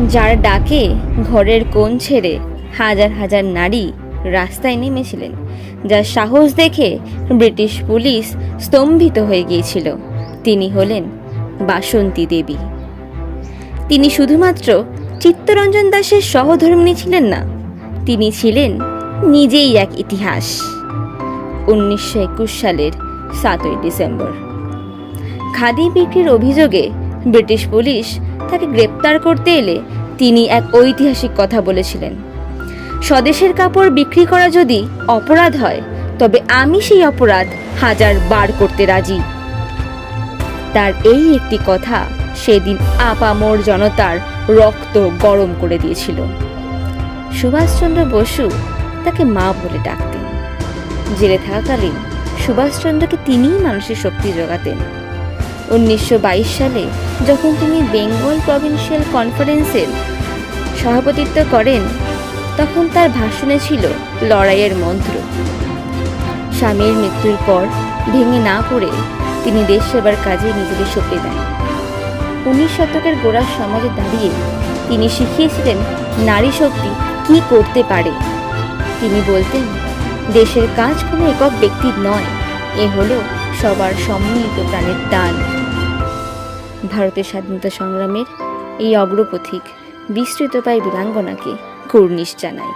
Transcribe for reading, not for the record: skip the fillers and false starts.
যার ডাকে ঘরের কোণ ছেড়ে হাজার হাজার নারী রাস্তায় নেমেছিলেন, যার সাহস দেখে ব্রিটিশ পুলিশ স্তম্ভিত হয়ে গিয়েছিল, তিনি হলেন বাসন্তী দেবী। তিনি শুধুমাত্র চিত্তরঞ্জন দাসের সহধর্মিণী ছিলেন না, তিনি ছিলেন নিজেই এক ইতিহাস। 1921 সালের 7ই ডিসেম্বর খাদি বিক্রির অভিযোগে ব্রিটিশ পুলিশ তাকে গ্রেপ্তার করতে এলে তিনি এক ঐতিহাসিক কথা বলেছিলেন, স্বদেশের কাপড় বিক্রি করা যদি অপরাধ হয় তবে আমি সেই অপরাধ 1000 বার করতে রাজি। তার এই একটি কথা সেদিন আপামর জনতার রক্ত গরম করে দিয়েছিল। সুভাষচন্দ্র বসু তাকে মা বলে ডাকতেন। জেলে থাকাকালীন সুভাষচন্দ্রকে তিনিই মানসিক শক্তি যোগাতেন। 1922 সালে যখন তিনি বেঙ্গল প্রভিন্সিয়াল কনফারেন্সের সভাপতিত্ব করেন, তখন তার ভাষণে ছিল লড়াইয়ের মন্ত্র। স্বামীর মৃত্যুর পর ভেঙে না পড়ে তিনি দেশ সেবার কাজে নিজেকে সঁপে দেন। 19 শতকের গোড়ার সমাজে দাঁড়িয়ে তিনি শিখিয়েছিলেন নারী শক্তি কি করতে পারে। তিনি বলতেন, দেশের কাজ কোনো একক ব্যক্তির নয়, এ হলো সবার সম্মিলিত প্রাণের দান। ভারতের স্বাধীনতা সংগ্রামের এই অগ্রপথিক বিস্তৃতপায় বীরাঙ্গনাকে কুর্নিশ জানাই।